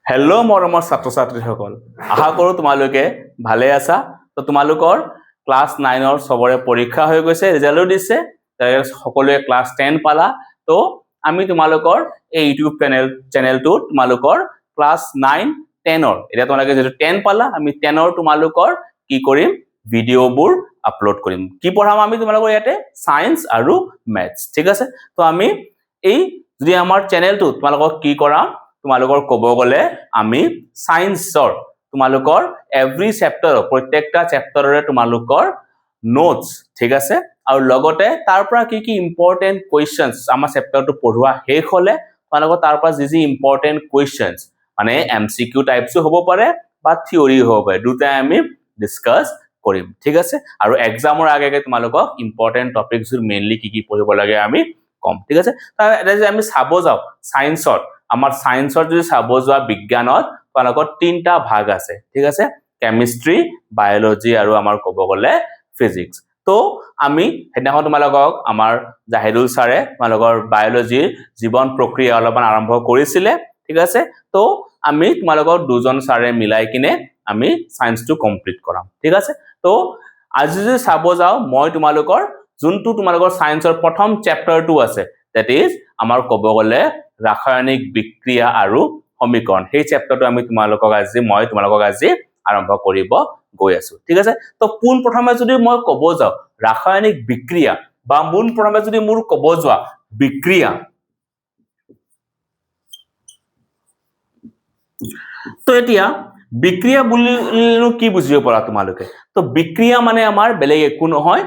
Hello' মৰমৰ ছাত্ৰ ছাত্ৰীসকল, আশা কৰোঁ তোমালোকে ভালে আছা। তো তোমালোকৰ ক্লাছ 9ৰ সবৰে পৰীক্ষা হৈ গৈছে, ৰিজাল্টো দিছে, সকলোৱে ক্লাছ 10 পালা। তো আমি তোমালোকৰ এই ইউটিউব চেনেলটোত তোমালোকৰ ক্লাছ 9 10ৰ এতিয়া তোমালোকে যেটো 10 পালা, আমি 10ৰ তোমালোকৰ কি কৰিম, ভিডিঅ'বোৰ আপলোড কৰিম। কি পঢ়াম আমি তোমালোকৰ ইয়াতে, সায়েন্স আৰু ম্যাথছ, ঠিক আছে। তো আমি এই যদি আমাৰ চেনেলটো তোমালোকক কি কৰাম, তোমালোকৰ ক'ব গলে আমি সায়েন্সৰ তোমালোকৰ এভৰি চেপ্টাৰ প্ৰত্যেকটা চেপ্টাৰৰে তোমালোকৰ নোটস, ঠিক আছে, আৰু লগতে তাৰ পৰা কি কি ইম্পৰ্টেন্ট কোৱেশ্চনছ আমাৰ চেপ্টাৰটো পঢ়ুৱা শেষ হলে তোমালোকৰ তাৰ পৰা যি ইম্পৰ্টেন্ট কোৱেশ্চনছ মানে এমসিকিউ টাইপসও হ'ব পাৰে বা থিওৰি হ'ব পাৰে, দুটাই আমি ডিসকাস কৰিম, ঠিক আছে। আৰু এক্সামৰ আগে তোমালোকক ইম্পৰ্টেন্ট টপিকছ মেইনলি কি কি পঢ়িব লাগে আমি কম, ঠিক আছে। তাৰ যদি আমি চাব যাও সায়েন্সৰ, আমাৰ সায়েন্সৰ যদি চাব যোৱা বিজ্ঞানত তোমালোকৰ তিনটা ভাগ আছে, ঠিক আছে, কেমিষ্ট্ৰি, বায়োলজি আৰু আমাৰ ক'ব গলে ফিজিক্স। তো আমি হেদিনাখন তোমালোকক আমাৰ জাহিদুল ছাৰে তোমালোকৰ বায়োলজিৰ জীৱন প্ৰক্ৰিয়া অলপমান আৰম্ভ কৰিছিলে, ঠিক আছে। তো আমি তোমালোকৰ দুজন ছাৰে মিলাই কিনে আমি সায়েন্সটো কমপ্লিট কৰাম, ঠিক আছে। তো আজি যদি চাব যাও মই তোমালোকৰ যোনটো তোমালোকৰ সায়েন্সৰ প্ৰথম চেপ্টাৰটো আছে, দ্যাট ইজ আমাৰ ক'ব গলে ৰাসায়নিক বিক্ৰিয়া আৰু সমীকৰণ, সেই চেপ্টাৰটো আমি মই তোমালোকক আজি আৰম্ভ কৰিব গৈ আছো, ঠিক আছে। তো পোন প্ৰথমে যদি মই ক'ব যাও ৰাসায়নিক বিক্ৰিয়া বা পোন প্ৰথমে যদি মোৰ ক'ব যোৱা বিক্ৰিয়া, তো এতিয়া বিক্ৰিয়া বুলিনো কি বুজিব পাৰা তোমালোকে। তো বিক্ৰিয়া মানে আমাৰ বেলেগ একো নহয়,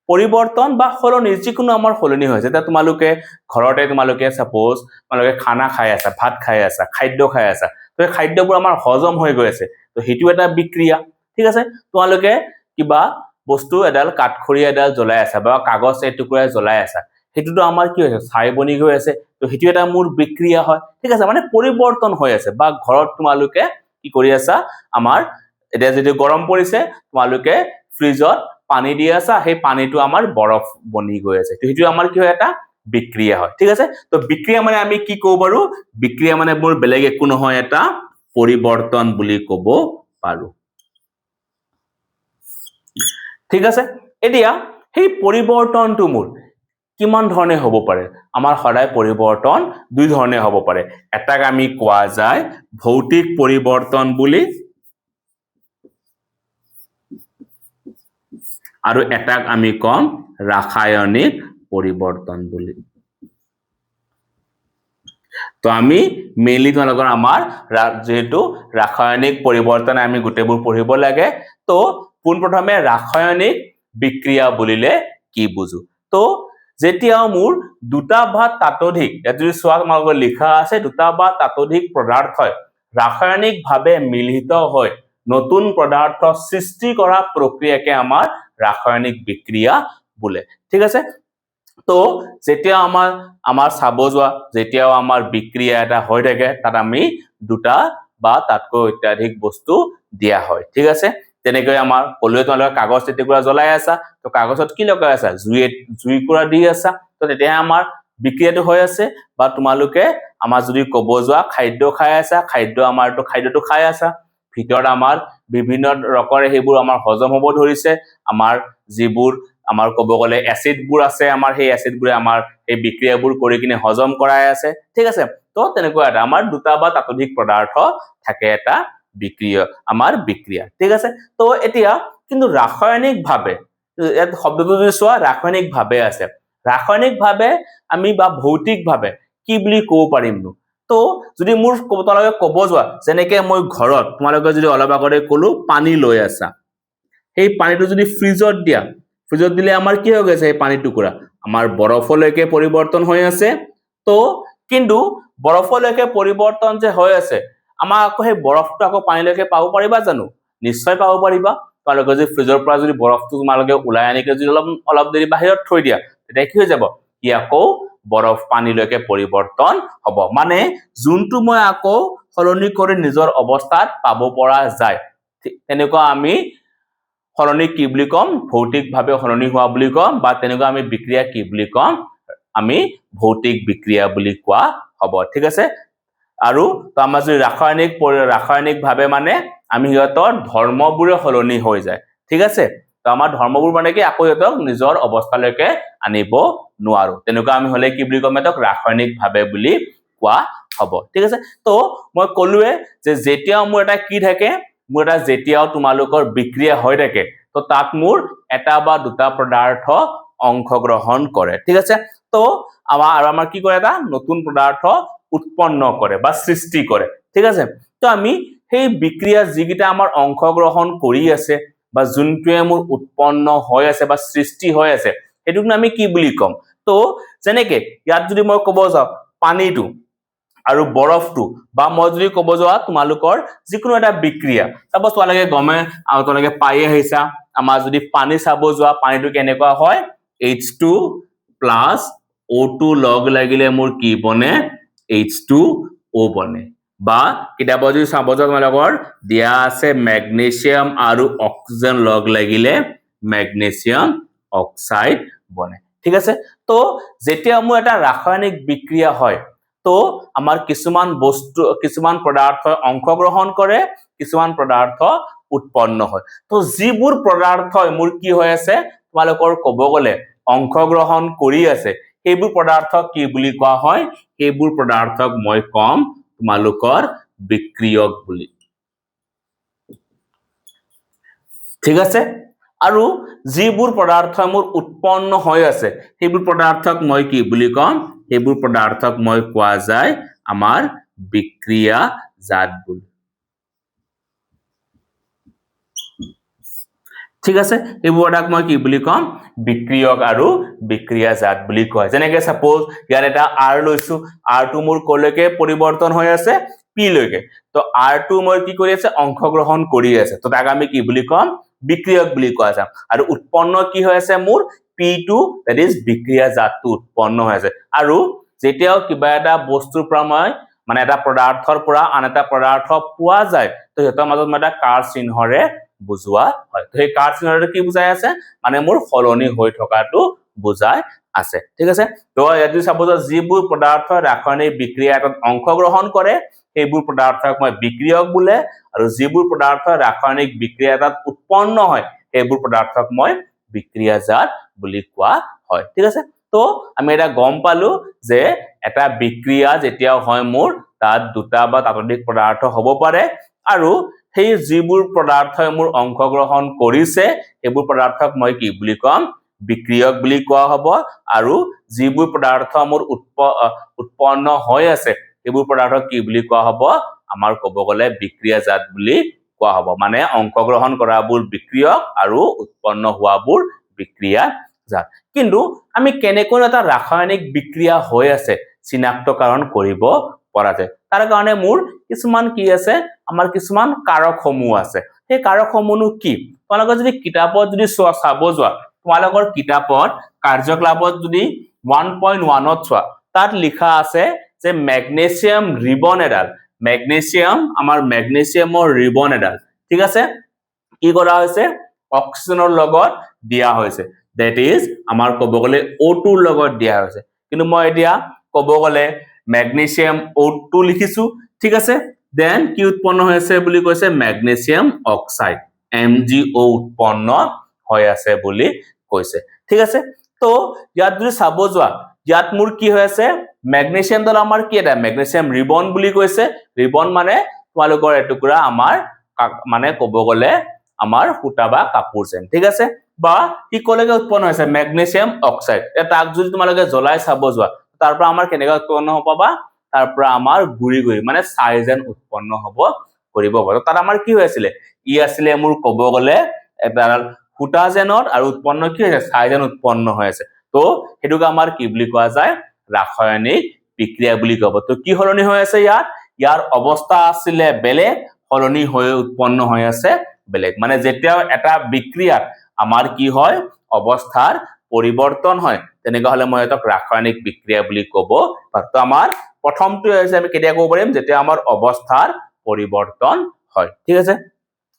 পৰিবৰ্তন বা সলনি, যিকোনো আমাৰ সলনি হৈছে। এতিয়া তোমালোকে ঘৰতে তোমালোকে সাপোজ তোমালোকে খানা খাই আছা, ভাত খাই আছা, খাদ্য খাই আছা, তো এই খাদ্যবোৰ আমাৰ হজম হৈ গৈ আছে, তো সেইটো এটা বিক্ৰিয়া, ঠিক আছে। তোমালোকে কিবা বস্তু এডাল কাঠখৰি এডাল জ্বলাই আছা বা কাগজ এটুকুৰা জ্বলাই আছা, সেইটোতো আমাৰ কি হৈছে, ছাই বনি গৈ আছে, তো সেইটো এটা মোৰ বিক্ৰিয়া হয়, ঠিক আছে, মানে পৰিবৰ্তন হৈ আছে। বা ঘৰত তোমালোকে কি কৰি আছা, আমাৰ এতিয়া যদি গৰম পৰিছে তোমালোকে ফ্ৰিজত পানী দি আছা, সেই পানীটো আমাৰ বৰফ বনি গৈ আছে, তো সেইটো আমাৰ কি হয়, এটা বিক্ৰিয়া হয়, ঠিক আছে। তো বিক্ৰিয়া মানে আমি কি ক'ব পাৰো, বিক্ৰিয়া মানে মোৰ বেলেগ একো নহয়, এটা পৰিবৰ্তন বুলি ক'ব পাৰো, ঠিক আছে। এতিয়া সেই পৰিবৰ্তনটো মোৰ কিমান ধৰণে হ'ব পাৰে, আমাৰ সদায় পৰিবৰ্তন দুই ধৰণে হ'ব পাৰে। এটাক আমি কোৱা যায় ভৌতিক পৰিবৰ্তন বুলি, আৰু এটাক আমি কম ৰাসায়নিক পৰিবৰ্তন বুলি। তো আমি মেইনলি তোমালোকৰ আমাৰ যেহেতু ৰাসায়নিক পৰিবৰ্তন আমি গোটেইবোৰ পঢ়িব লাগে, তো পোন প্ৰথমে ৰাসায়নিক বিক্ৰিয়া বুলিলে কি বুজো। তো যেতিয়াও মোৰ দুটা বা তাতোধিক, ইয়াত যদি চোৱা তোমালোকৰ লিখা আছে দুটা বা তাতোধিক পদাৰ্থই ৰাসায়নিকভাৱে মিলিত হৈ নতুন পদাৰ্থ সৃষ্টি কৰা প্ৰক্ৰিয়াকে আমাৰ ৰাসায়নিক বিক্ৰিয়া বোলে, ঠিক আছে। তো যেতিয়া আমাৰ চাব যোৱা যেতিয়াও আমাৰ বিক্ৰিয়া এটা হৈ থাকে, তাত আমি দুটা বা তাতকৈ অত্যাধিক বস্তু দিয়া হয়, ঠিক আছে। তেনেকৈ আমাৰ কলোৱে তোমালোকে কাগজ এটুকুৰা জ্বলাই আছা, তো কাগজত কি লগাই আছা, জুইকুৰা দি আছা, তো তেতিয়া আমাৰ বিক্ৰিয়াটো হৈ আছে। বা তোমালোকে আমাৰ যদি ক'ব যোৱা খাদ্য খাই আছা, খাদ্যটো খাই আছা, ভিতৰত আমাৰ বিভিন্ন ৰকৰে সেইবোৰ আমাৰ হজম হ'ব ধৰিছে, আমাৰ যিবোৰ আমাৰ ক'ব গলে এচিডবোৰ আছে, আমাৰ সেই এচিডবোৰে আমাৰ এই বিক্ৰিয়াবোৰ কৰি কিনে হজম কৰাই আছে, ঠিক আছে। তো তেনেকুৱা এটা আমাৰ দুটা বা তাতোধিক পদাৰ্থ থাকে এটা আমাৰ বিক্ৰিয়া, ঠিক আছে। তো এতিয়া কিন্তু ৰাসায়নিকভাৱে, ইয়াত শব্দটো যদি চোৱা ৰাসায়নিকভাৱে আছে, ৰাসায়নিকভাৱে আমি বা ভৌতিকভাৱে কি বুলি ক'ব পাৰিমনো। তো যদি মোৰ তোমালোকে ক'ব যোৱা, যেনেকে মই ঘৰত তোমালোকে যদি অলপ আগতে ক'লো পানী লৈ আছা, সেই পানীটো যদি ফ্ৰিজত দিয়া, ফ্ৰিজত দিলে আমাৰ কি হৈ গৈছে, এই পানী টুকুৰা আমাৰ বৰফলৈকে পৰিবৰ্তন হৈ আছে। তো কিন্তু বৰফলৈকে পৰিবৰ্তন যে হৈ আছে, আমাৰ আকৌ সেই বৰফটো আকৌ পানীলৈকে পাব পাৰিবা জানো, নিশ্চয় পাব পাৰিবা। তোমালোকে যদি ফ্ৰিজৰ পৰা যদি বৰফটো তোমালোকে ওলাই আনি যদি অলপ দেৰি বাহিৰত থৈ দিয়া, তেতিয়া কি হৈ যাব, ই আকৌ বৰফ পানীলৈকে পৰিবৰ্তন হ'ব, মানে যোনটো মই আকৌ সলনি কৰি নিজৰ অৱস্থাত পাব পৰা যায়, তেনেকুৱা আমি সলনি কি বুলি কম, ভৌতিকভাৱে সলনি হোৱা বুলি কম, বা তেনেকুৱা আমি বিক্ৰিয়া কি বুলি কম, আমি ভৌতিক বিক্ৰিয়া বুলি কোৱা হ'ব, ঠিক আছে। আৰু তো আমাৰ যদি ৰাসায়নিকভাৱে মানে আমি সিহঁতৰ ধৰ্মবোৰে সলনি হৈ যায় ঠিক আছে তো আমাৰ ধৰ্মবোৰ মানে কি আকৌ সিহঁতক নিজৰ অৱস্থালৈকে আনিব নোৱাৰো তেনেকুৱা আমি হলে কি বুলি কম এতক ৰাসায়নিকভাৱে বুলি কোৱা হ'ব ঠিক আছে তো মই কলোৱে যে যেতিয়াও মোৰ এটা কি থাকে মোৰ এটা যেতিয়াও তোমালোকৰ বিক্ৰিয়া হৈ থাকে তো তাত মোৰ এটা বা দুটা পদাৰ্থ অংশগ্ৰহণ কৰে ঠিক আছে তো আমাৰ কি কৰে এটা নতুন পদাৰ্থ উৎপন্ন কৰে বা সৃষ্টি কৰে ঠিক আছে তো আমি সেই বিক্ৰিয়া যিকিটা আমাৰ অংশগ্ৰহণ কৰি আছে বা যোনটোৱে মোৰ উৎপন্ন হৈ আছে বা সৃষ্টি হৈ আছে এটুক আমি কি বুলি কম তো যেনেকে ইয়াত যদি মই ক'ব যাও পানীটো আৰু বৰফটো বা মই যদি ক'ব যোৱা তোমালোকৰ যিকোনো এটা বিক্ৰিয়া তাপছ তোমালোকে গমে আৰু তোমালোকে পাই আহিছা আমাৰ যদি পানী চাব যোৱা পানীটো কেনেকুৱা হয় H2 প্লাস O2 লগ লাগিলে মোৰ কি বনে H2O বনে বা কিতাপত যদি চাব যোৱা তোমালোকৰ দিয়া আছে মেগনেছিয়াম আৰু অক্সিজেন লগ লাগিলে মেগনেছিয়াম অক্সাইড বনে ঠিক আছে তো যেতিয়া মোৰ এটা ৰাসায়নিক বিক্ৰিয়া হয় তো আমাৰ কিছুমান পদাৰ্থ অংশগ্ৰহণ কৰে কিছুমান পদাৰ্থ উৎপন্ন হয় তো যিবোৰ পদাৰ্থ মোৰ কি হৈ আছে তোমালোকৰ ক'ব গলে অংশগ্ৰহণ কৰি আছে সেইবোৰ পদাৰ্থ কি বুলি কোৱা হয় সেইবোৰ পদাৰ্থক মই কম তোমালোকৰ বিক্ৰিয়ক বুলি ঠিক আছে আৰু যিবোৰ পদাৰ্থ মোৰ উৎপন্ন হৈ আছে সেইবোৰ পদাৰ্থক মই কি বুলি কম সেইবোৰ পদাৰ্থক মই কোৱা যায় আমাৰ বিক্ৰিয়াজাত বুলি ঠিক আছে এইবোৰ পদাৰ্থক মই কি বুলি কম বিক্ৰিয়ক আৰু বিক্ৰিয়াজাত বুলি কয় যেনেকে সাপোজ ইয়াৰ এটা R লৈছো R2 মোৰ কলৈকে পৰিৱৰ্তন হৈ আছে P লৈকে তো R2 মই কি কৰি আছে অংশগ্ৰহণ কৰি আছে তো তাক আমি কি বুলি কম বিক্ৰিয়ক বুলি কোৱা যায় আৰু উৎপন্ন কি হৈ আছে মোৰ P2 that is বিক্ৰিয়াজাতটো উৎপন্ন হৈ আছে আৰু যেতিয়াও কিবা এটা বস্তুৰ পৰা মানে এটা পদাৰ্থৰ পৰা আন এটা পদাৰ্থ পোৱা যায় তো হেতৰ মাজত এটা কাৰ চিহ্নৰে বুজোৱা হয় তো এই কাৰ চিহ্নৰে কি বুজাই আছে মানে মোৰ সলনি হৈ থকাটো বুজাই আছে ঠিক আছে তো ইয়াত সাপোজ যিবোৰ পদাৰ্থ ৰাসায়নিক বিক্ৰিয়াত অংশগ্ৰহণ কৰে সেইবোৰ পদাৰ্থক মই বিক্ৰিয়ক বোলে আৰু যিবোৰ পদাৰ্থ ৰাসায়নিক বিক্ৰিয়াত উৎপন্ন হয় সেইবোৰ পদাৰ্থক মই বিক্ৰিয়াজাত বুলি কোৱা হয় ঠিক আছে তো আমি এটা গম পালো যে এটা বিক্ৰিয়া যেতিয়া হয় মোৰ তাত দুটা বা ততোধিক পদাৰ্থ হ'ব পাৰে আৰু সেই যিবোৰ পদাৰ্থই মোৰ অংশগ্ৰহণ কৰিছে সেইবোৰ পদাৰ্থক মই কি বুলি কম বিক্ৰিয়ক বুলি কোৱা হ'ব আৰু যিবোৰ পদাৰ্থ মোৰ উৎপন্ন হৈ আছে এইবোৰ পদাৰ্থক কি বুলি কোৱা হ'ব আমাৰ ক'ব গলে বিক্ৰিয়াজাত বুলি কোৱা হ'ব মানে অংশগ্ৰহণ কৰাবোৰ বিক্ৰিয়ক আৰু উৎপন্ন হোৱাবোৰ বিক্ৰিয়াজাত কিন্তু আমি কেনেকৈ এটা ৰাসায়নিক বিক্ৰিয়া হৈ আছে চিনাক্তকৰণ কৰিব পৰা যায় তাৰ কাৰণে মোৰ কিছুমান কি আছে আমাৰ কিছুমান কাৰকসমূহ আছে সেই কাৰকসমূহ কি তোমালোকৰ যদি কিতাপত যদি চাব যোৱা তোমালোকৰ কিতাপত কাৰ্যকলাপত যদি 1.1 ত চোৱা তাত লিখা আছে যে মেগনেছিয়াম ৰিবন এডাল আমাৰ মেগনেছিয়ামৰ ৰিবন এডাল ঠিক আছে কি কৰা হৈছে অক্সিজেনৰ লগত দিয়া হৈছে that is আমাৰ ক'ব গলে O2 ৰ লগত দিয়া হৈছে কিন্তু মই এতিয়া ক'ব গলে মেগনেছিয়াম O2 লিখিছো ঠিক আছে দেন কি উৎপন্ন হৈ আছে বুলি কৈছে মেগনেছিয়াম অক্সাইড MgO উৎপন্ন হৈ আছে বুলি কৈছে ঠিক আছে তো ইয়াত যদি চাব যোৱা ইয়াত মোৰ কি হৈ আছে মেগনেছিয়াম দল আমাৰ কি এটা মেগনেছিয়াম ৰিবন বুলি কৈছে ৰিবন মানে তোমালোকৰ এটুকুৰা আমাৰ মানে ক'ব গলে আমাৰ সুতা বা কাপোৰ যেন ঠিক আছে বা কি কলেকে উৎপন্ন হৈছে মেগনেছিয়াম অক্সাইড তাক যদি তোমালোকে জ্বলাই চাব যোৱা তাৰ পৰা আমাৰ কেনেকৈ উৎপন্ন হ'ব বা তাৰ পৰা আমাৰ গুৰি মানে ছাই যেন উৎপন্ন হ'ব কৰিব পাৰে তাত আমাৰ কি হৈ আছিল ই আছিল মোৰ ক'ব গলে এটা সুতা যেনৰ আৰু উৎপন্ন কি হৈছে ছাই যেন উৎপন্ন হৈ আছে তো হেতুক আমাৰ কি বুলি কোৱা যায় ৰাসায়নিক বিক্ৰিয়া বুলি ক'ব তো কি সলনি হৈ আছে ইয়াৰ অৱস্থা আছিল বেলেগ সলনি হৈ উৎপন্ন হৈ আছে বেলেগ মানে যেতিয়া এটা বিক্ৰিয়াত আমাৰ কি হয় অৱস্থাৰ পৰিৱৰ্তন হয় তেনেকৈ হলে মই এটাক ৰাসায়নিক বিক্ৰিয়া বুলি ক'ব পাৰো তো আমাৰ প্ৰথমটো হৈছে আমি কেতিয়া ক'ব পাৰিম যেতিয়া আমাৰ অৱস্থাৰ পৰিৱৰ্তন হয় ঠিক আছে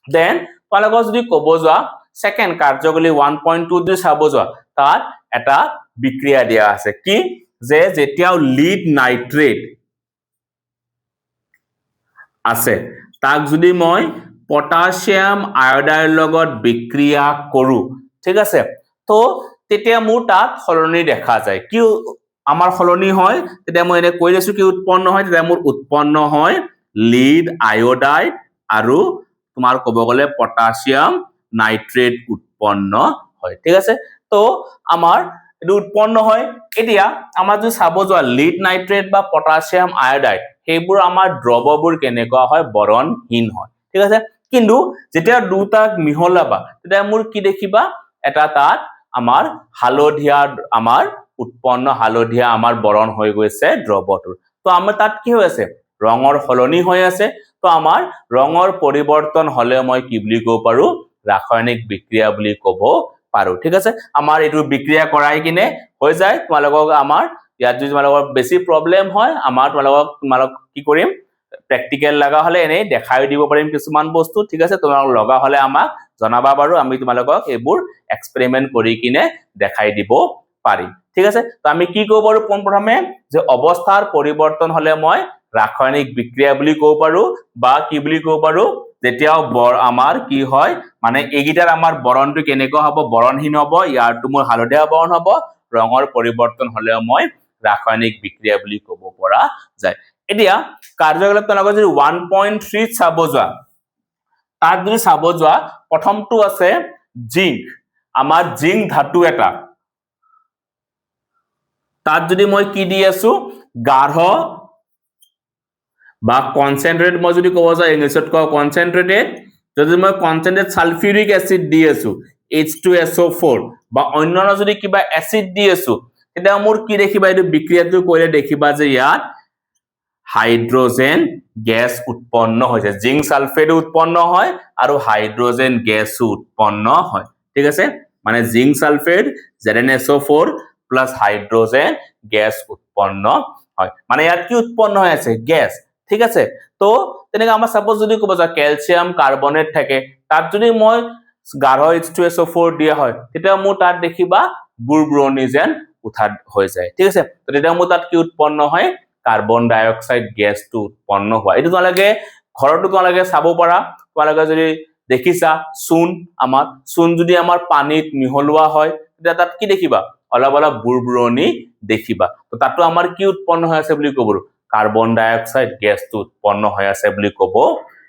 দেন তোমালোকৰ যদি ক'ব যোৱা সেকেন্ড কাৰ্যকলী 1.2 যদি চাব যোৱা তাত এটা বিক্ৰিয়া দিয়া আছে কি যে যেতিয়াও লিড নাইট্ৰেট আছে তাক যদি মই পটাছিয়াম আয়োডাইৰ লগত বিক্ৰিয়া কৰো ঠিক আছে তো তেতিয়া মোৰ তাত হলনি দেখা যায় কি আমাৰ হলনি হয় তেতিয়া মই এনে কৈ দিছো কি উৎপন্ন হয় তেতিয়া মোৰ উৎপন্ন হয় লিড আয়োডাইড আৰু তোমাৰ ক'ব গলে পটাছিয়াম নাইট্ৰেট উৎপন্ন হয় ঠিক আছে তো আমাৰ এটো উৎপন্ন হয় এতিয়া আমাৰ যদি চাব যোৱা লিড নাইট্ৰেট বা পটাছিয়াম আয়োডাইড সেইবোৰ আমাৰ দ্ৰৱবোৰ কেনেকুৱা হয় বৰণহীন হয় ঠিক আছে কিন্তু যেতিয়া দুটাক মিহলাবা তেতিয়া মোৰ কি দেখিবা এটা তাত আমাৰ হালধীয়া আমাৰ উৎপন্ন হালধীয়া আমাৰ বৰণ হৈ গৈছে দ্ৰৱটোৰ তো আমাৰ তাত কি হৈ আছে ৰঙৰ হলনি হৈ আছে তো আমাৰ ৰঙৰ পৰিৱৰ্তন হলে মই কি বুলি ক'ব পাৰো ৰাসায়নিক বিক্ৰিয়া বুলি ক'ব পাৰো ঠিক আছে আমাৰ এটো বিক্ৰিয়া কৰাই কিনে হৈ যায় তোমালোকক আমাৰ ইয়াত যদি তোমালোকৰ বেছি প্ৰবলেম হয় আমাৰ তোমালোক কি কৰিম প্ৰ্যাকটিক্যাল লাগা হলে এনে দেখাই দিব পাৰিম কিছুমান বস্তু ঠিক আছে তোমালোক লগা হলে আমাক জনাবা বাৰু আমি তোমালোকক এবোৰ এক্সপেৰিমেন্ট কৰি কিনে দেখাই দিব পাৰি ঠিক আছে তো আমি কি ক'ব পাৰো প্ৰথমে যে অৱস্থাৰ পৰিৱৰ্তন হলে মই ৰাসায়নিক বিক্ৰিয়া বুলি ক'ব পাৰো বা কি বুলি ক'ব পাৰো যেতিয়াও আমাৰ কি হয় মানে এইগিটাৰ আমাৰ বৰণটো কেনেকুৱা হ'ব বৰণহীন হ'ব ইয়াৰটো মোৰ হালধীয়া বৰণ হ'ব ৰঙৰ পৰিৱৰ্তন হলে মই ৰাসায়নিক বিক্ৰিয়া বুলি ক'ব পৰা যায় এতিয়া কাৰ্যকলাপ তোমালোকৰ যদি 1.3 চাব যোৱা তাত যদি চাব যোৱা প্ৰথমটো আছে জিংক আমাৰ জিংক ধাতু এটা তাত যদি মই কি দি আছো গাঢ় বা কনসেন্ট্রেট মই যদি ক'ব যাও ইংলিছত কও কনসেন্ট্রেটেড যদি মই কনসেন্ট্রেট সালফিউরিক এসিড দি আছো H2SO4 বা অন্যান্য যদি কিবা এসিড দি আছো এটা মোৰ কি দেখিবা এটো বিক্ৰিয়াটো কৰিলে দেখিবা যে ইয়াত হাইড্ৰোজেন গ্যাস উৎপন্ন হৈছে জিংক সালফেট উৎপন্ন হয় আৰু হাইড্ৰোজেন গ্যাস উৎপন্ন হয় ঠিক আছে মানে zinc sulphate ZnSO4 plus hydrogen gas উৎপন্ন হয় মানে ইয়াত কি উৎপন্ন হৈ আছে গ্যাস ঠিক আছে তো তেনেকে আমাৰ সাপোজ যদি ক'ব যা ক্যালসিয়াম কাৰ্বনেট থাকে তাত যদি মই গাঢ় H2SO4 দিয়া হয় তেতিয়া মোৰ তাত দেখিবা বুৰবুৰণি উঠা হৈ যায় ঠিক আছে তো তেতিয়া মোৰ তাত কি উৎপন্ন হয় কাৰ্বন ডাই অক্সাইড গ্যাসটো উৎপন্ন হয় এটো তোমালোকে ঘৰটো তোমালোকে চাব পাৰা তোমালোকে যদি দেখিছা চূণ যদি আমাৰ পানীত মিহলোৱা হয় তেতিয়া তাত কি দেখিবা অলপ অলপ বুৰবুৰণি দেখিবা তো তাতো আমাৰ কি উৎপন্ন হৈ আছে বুলি ক'ব কাৰ্বন ডাই অক্সাইড গ্যাসটো উৎপন্ন হৈ আছে বুলি ক'ব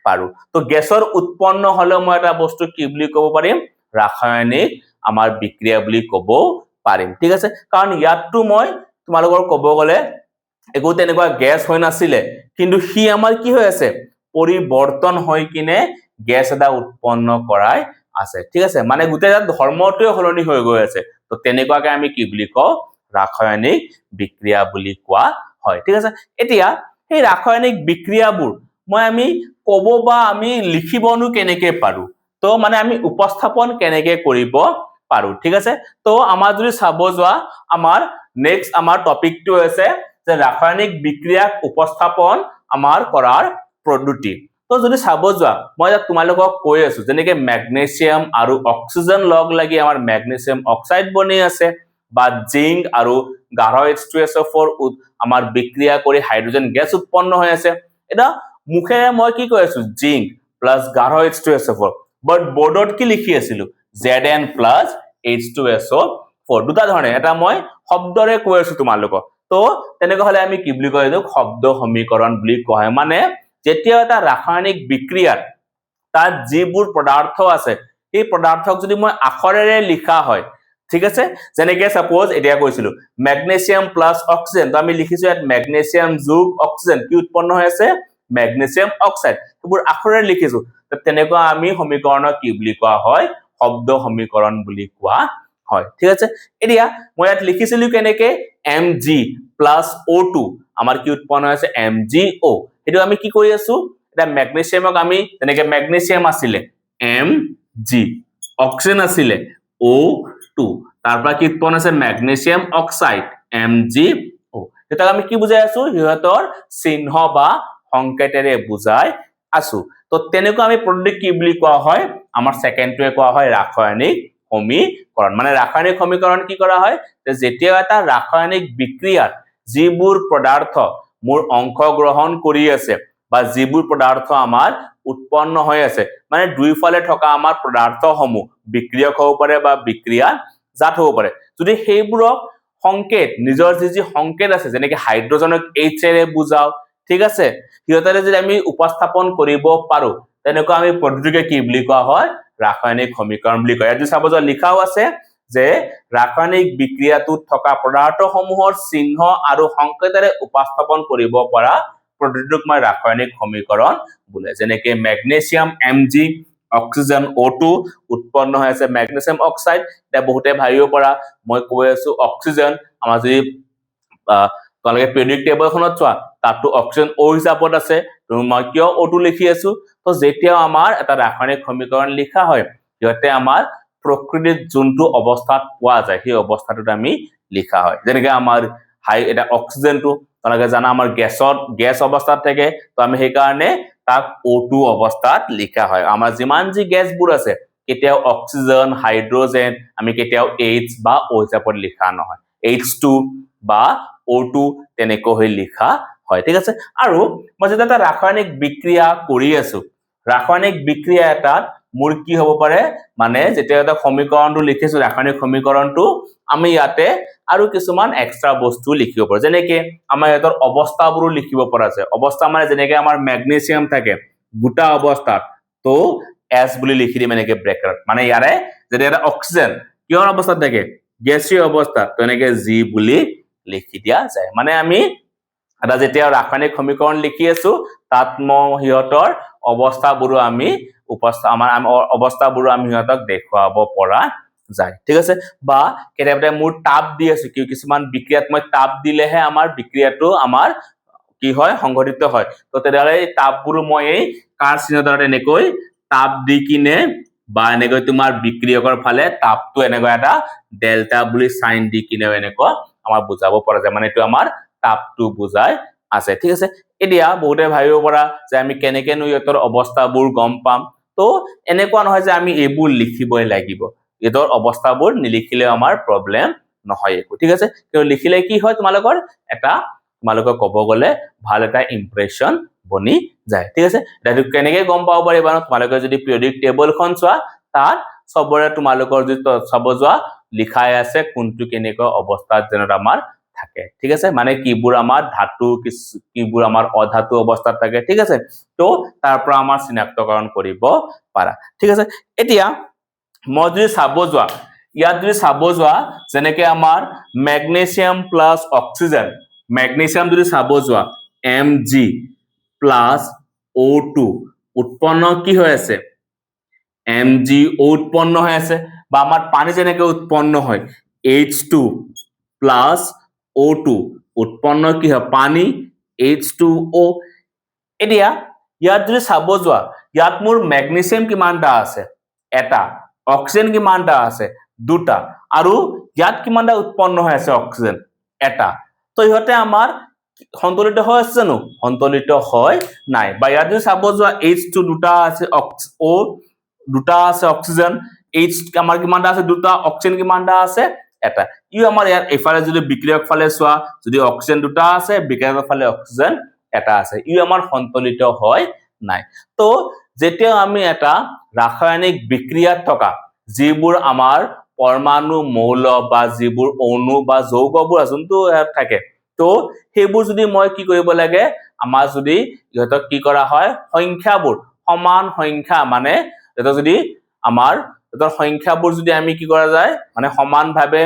পাৰো তো গ্যাসৰ উৎপন্ন হলে মই এটা বস্তু কি বুলি ক'ব পাৰিম ৰাসায়নিক আমাৰ বিক্ৰিয়া বুলি ক'ব পাৰিম ঠিক আছে কাৰণ ইয়াতটো মই তোমালোকৰ ক'ব গলে একো তেনেকুৱা গ্যাস হৈ নাছিলে কিন্তু হি আমাৰ কি হৈ আছে পৰিৱৰ্তন হৈ কিনে গ্যাস এটা উৎপন্ন কৰাই আছে ঠিক আছে মানে গুটেই ধৰ্মটোৱে হলনি হৈ গৈ আছে তো তেনেকুৱাকে আমি কি বুলি কও ৰাসায়নিক বিক্ৰিয়া বুলি কোৱা হয় ঠিক আছে এতিয়া এই ৰাসায়নিক বিক্ৰিয়াবোৰ মই আমি ক'ব বা আমি লিখিবনো কেনেকে পাৰো তো মানে আমি উপস্থাপন কেনেকে কৰিব পাৰো ঠিক আছে তো আমাৰ যদি চাব যোৱা আমাৰ নেক্সট আমাৰ টপিকটো আছে যে ৰাসায়নিক বিক্ৰিয়াক উপস্থাপন আমাৰ কৰাৰ পদ্ধতি তো যদি চাব যোৱা মই তোমালোকক কৈ আছো যেনেকে ম্যাগনেসিয়াম আৰু অক্সিজেন লগ লাগি আমাৰ ম্যাগনেসিয়াম অক্সাইড বনি আছে বা জিংক আৰু গাঢ় H2SO4 আমাৰ বিক্ৰিয়া কৰি হাইড্ৰোজেন গ্যাস উৎপন্ন হৈ আছে এটা মুখেৰে মই কি কৈ আছো জিংক প্লাস গাঢ় H2SO4 বাট বোৰ্ডত কি লিখি আছিলো Zn প্লাস H2SO4 দুটা ধৰণে এটা মই শব্দৰে কৈ আছো তোমালোকক তো তেনেকৈ হলে আমি কি বুলি কয় শব্দ সমীকৰণ বুলি কয় মানে যেতিয়া এটা ৰাসায়নিক বিক্ৰিয়াত তাত যিবোৰ পদাৰ্থ আছে এই পদাৰ্থক যদি মই আখৰেৰে লিখা হয় ঠিক আছে যেনেকে সাপোজ এতিয়া কৈছিলো ম্যাগনেসিয়াম প্লাস অক্সিজেন তো আমি লিখিছো ইয়াত ম্যাগনেসিয়াম যোগ অক্সিজেন কি উৎপন্ন হৈ আছে ম্যাগনেসিয়াম অক্সাইড এবোৰ আখৰেৰে লিখিছো তো তেনেকুৱা আমি সমীকৰণক কি বুলি কোৱা হয় শব্দ সমীকৰণ বুলি কোৱা হয় ঠিক আছে এতিয়া মই ইয়াত লিখিছিলো কেনেকে Mg প্লাস O2 আমাৰ কি উৎপন্ন হৈছে MgO এটো আমি কি কৰি আছো এটা ম্যাগনেসিয়ামক আমি যেনেকে ম্যাগনেসিয়াম আছিলে Mg অক্সিজেন আছিলে O2 তাৰপৰা কি উৎপন্ন হৈছে ম্যাগনেসিয়াম অক্সাইড MgO এটা আমি কি বুজাই আছো ইহতৰ চিহ্ন বা সংকেতেৰে বুজাই আছো তো তেনেকুৱা আমি পদ্ধতি কি বুলি কোৱা হয় আমাৰ সেকেন্ডটোৱে কোৱা হয় ৰাসায়নিক সমীকৰণ মানে ৰাসায়নিক সমীকৰণ কি কৰা হয় যে যেতিয়া এটা ৰাসায়নিক বিক্ৰিয়াত যিবোৰ পদাৰ্থ মোৰ অংশগ্ৰহণ কৰি আছে বা যিবোৰ পদাৰ্থ আমাৰ উৎপন্ন হৈ আছে মানে দুইফালে থকা আমাৰ পদাৰ্থসমূহ বিক্ৰিয়ক হ'ব পাৰে বা বিক্ৰিয়া জাত হ'ব পাৰে যদি সেইবোৰক সংকেত নিজৰ যি সংকেত আছে যেনেকৈ হাইড্ৰজনক H এৰে বুজাও ঠিক আছে সিহঁতৰে যদি আমি উপস্থাপন কৰিব পাৰো তেনেকুৱা আমি পদ্ধতিকে কি বুলি কোৱা হয় ৰাসায়নিক সমীকৰণ বুলি কয় ইয়াত চাব যোৱা লিখাও আছে যে ৰাসায়নিক বিক্ৰিয়াটোত থকা পদাৰ্থসমূহৰ চিহ্ন আৰু সংকেতেৰে উপস্থাপন কৰিব পৰা পদ্ধতিটোক মই ৰাসায়নিক সমীকৰণ বোলে যেনেকৈ মেগনেছিয়াম Mg অক্সিজেন O2 উৎপন্ন হৈ আছে মেগনেছিয়াম অক্সাইড এটা বহুতে ভাবিব পৰা মই কৈ আছো অক্সিজেন আমাৰ যদি তোমালোকে পিৰিয়ডিক টেবলখনত চোৱা তাতো অক্সিজেন O হিচাপত আছে মই কিয় O2 লিখি আছো তো যেতিয়া আমাৰ এটা ৰাসায়নিক সমীকৰণ লিখা হয় ইয়াতে আমাৰ প্ৰকৃতিত যোনটো অৱস্থাত পোৱা যায় সেই অৱস্থাটোত আমি লিখা হয় যেনেকৈ আমাৰ হাই এটা অক্সিজেনটো তোমালোকে জানা আমাৰ গেছ অৱস্থাত থাকে তো আমি সেই কাৰণে তাক O2 অৱস্থাত লিখা হয় আমাৰ যিমান যি গেছবোৰ আছে কেতিয়াও অক্সিজেন হাইড্ৰজেন আমি কেতিয়াও H বা O হিচাপত লিখা নহয় H2 বা O2 তেনেকৈ লিখা হয় ঠিক আছে আৰু মই যেতিয়া এটা ৰাসায়নিক বিক্ৰিয়া কৰি আছো ৰাসায়নিক বিক্ৰিয়া এটাত মোৰ কি হ'ব পাৰে মানে যেতিয়া এটা সমীকৰণটো লিখিছো ৰাসায়নিক সমীকৰণটো আমি ইয়াতে আৰু কিছুমান এক্সট্ৰা বস্তু লিখিব পাৰো যেনেকৈ আমাৰ ইয়াতৰ অৱস্থাবোৰো লিখিব পৰা আছে অৱস্থা মানে যেনেকৈ আমাৰ মেগনেছিয়াম থাকে গোটা অৱস্থাত তো S বুলি লিখি দিম এনেকৈ ব্ৰেকেটত মানে ইয়াৰে যেতিয়া এটা অক্সিজেন কিহৰ অৱস্থাত থাকে গেছীয় অৱস্থাত তো এনেকৈ G বুলি লিখি দিয়া যায় মানে আমি এটা যেতিয়া ৰাসায়নিক সমীকৰণ লিখি আছো তাত মই সিহঁতৰ অৱস্থাবোৰো আমি আমাৰ অৱস্থাবোৰো আমি সিহঁতক দেখুৱাব পৰা যায় ঠিক আছে বা কেতিয়াবা মোৰ তাপ দি আছো কিছুমান বিক্ৰিয়াত মই তাপ দিলেহে আমাৰ বিক্ৰিয়াটো আমাৰ কি হয় সংঘটিত হয় তো তেতিয়াহ'লে এই তাপবোৰো মই এই কাৰ চিহ্নৰ দ্বাৰা এনেকৈ তাপ দি কিনে বা এনেকৈ তোমাৰ বিক্ৰিয়কৰ ফালে তাপটো এনেকৈ এটা ডেল্টা বুলি সাইন দি কিনে এনেকৈ আমাৰ বুজাব পৰা যায় মানে এইটো আমাৰ তাপটো বুজাই আছে ঠিক আছে এতিয়া বহুতে ভাবিব পৰা যে আমি কেনেকেনো ইহঁতৰ অৱস্থাবোৰ গম পাম তো এনেকুৱা নহয় যে আমি এইবোৰ লিখিবই লাগিব ইহঁতৰ অৱস্থাবোৰ নিলিখিলে আমাৰ প্ৰবলেম নহয় একো ঠিক আছে কিন্তু লিখিলে কি হয় তোমালোকৰ ক'ব গলে ভাল এটা ইমপ্ৰেশন বনি যায় ঠিক আছে এটা কেনেকৈ গম পাব পাৰিবা তোমালোকে যদি পিৰিয়ডিক টেবলখন চোৱা তাত সবৰে তোমালোকৰ যদি চাব যোৱা লিখাই আছে কোনটো কেনেকৈ অৱস্থাত যেন আমাৰ থাকে ঠিক আছে মানে কিবোৰ আমাৰ ধাতু কিবোৰ আমাৰ অধাতু অৱস্থাত থাকে ঠিক আছে তো তাৰ পৰা আমাৰ চিনাক্তকৰণ কৰিব পাৰা ঠিক আছে এতিয়া মই যদি চাব যোৱা ইয়াত যদি চাব যোৱা যেনেকৈ আমাৰ মেগনেছিয়াম প্লাস অক্সিজেন মেগনেছিয়াম যদি চাব যোৱা Mg প্লাস O2 উৎপন্ন কি হৈ আছে MgO উৎপন্ন হৈ আছে বা আমাৰ পানী যেনেকৈ উৎপন্ন হয় H2 প্লাস O2 উৎপন্ন কি হয় পানী H2O এতিয়া ইয়াত যদি চাব যোৱা ইয়াত মোৰ মেগনেছিয়াম কিমানটা আছে এটা অক্সিজেন কিমানটা আছে দুটা আৰু ইয়াত কিমানটা উৎপন্ন হৈ আছে অক্সিজেন এটা তো ইহঁতে আমাৰ সন্তুলিত হৈ আছে জানো সন্তুলিত হয় নাই বা ইয়াত যদি চাব যোৱা H2 দুটা আছে O দুটা আছে অক্সিজেন H আমাৰ কিমানটা আছে দুটা অক্সিজেন কিমানটা আছে এটা ই আমাৰ ইয়াত এফালে যদি বিক্ৰিয়ক ফালে চোৱা যদি অক্সিজেন দুটা আছে বিক্ৰিয়কৰ ফালে অক্সিজেন এটা আছে ই আমাৰ সন্তুলিত হয় নাই তো যেতিয়া আমি এটা ৰাসায়নিক বিক্ৰিয়াত থকা যিবোৰ আমাৰ পৰমাণু মৌল বা যিবোৰ অণু বা যৌগবোৰ যোনটো থাকে তো সেইবোৰ যদি মই কি কৰিব লাগে আমাৰ যদি ইহঁতক কি কৰা হয় সংখ্যাবোৰ সমান সংখ্যা মানে এটা যদি আমাৰ এটাৰ সংখ্যাবোৰ যদি আমি কি কৰা যায় মানে সমানভাৱে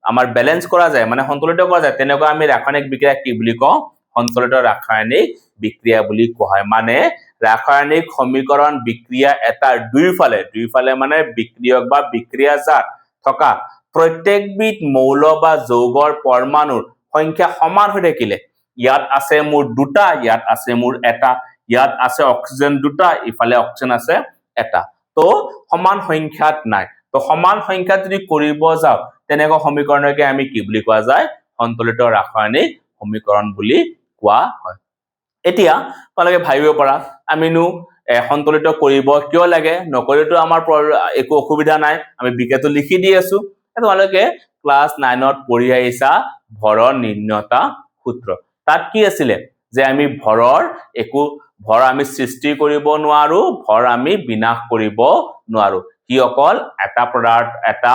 আমাৰ ব্যালেন্স কৰা যায় মানে সন্তুলিত কৰা যায় তেনেকুৱা আমি ৰাসায়নিক বিক্ৰিয়া কি বুলি কওঁ সন্তুলিত ৰাসায়নিক বিক্ৰিয়া বুলি কোৱা হয় মানে ৰাসায়নিক সমীকৰণ বিক্ৰিয়া এটা দুইফালে মানে বিক্ৰিয়ক বা বিক্ৰিয়াজাত থকা প্ৰত্যেকবিধ মৌল বা যৌগৰ পৰমাণুৰ সংখ্যা সমান হৈ থাকিলে ইয়াত আছে মোৰ দুটা ইয়াত আছে মোৰ এটা ইয়াত আছে অক্সিজেন দুটা ইফালে অক্সিজেন আছে এটা তো সমান সংখ্যাত নাই তো সমান সংখ্যাত যদি কৰিব যাও তেনেকুৱা সমীকৰণকে আমি কি বুলি কোৱা যায় সন্তুলিত ৰাসায়নিক সমীকৰণ বুলি কোৱা হয় এতিয়া তোমালোকে ভাবিব পৰা আমিনো সন্তুলিত কৰিব কিয় লাগে নকৰিতো আমাৰ একো অসুবিধা নাই আমি বিক্ৰিয়াটো লিখি দি আছো তোমালোকে ক্লাস 9ত পঢ়ি আহিছা ভৰ নিৰ্ণয়তা সূত্ৰ তাত কি আছিল যে আমি ভৰৰ একো ভৰ আমি সৃষ্টি কৰিব নোৱাৰো ভৰ আমি বিনাশ কৰিব নোৱাৰো কি অকল এটা পদাৰ্থ এটা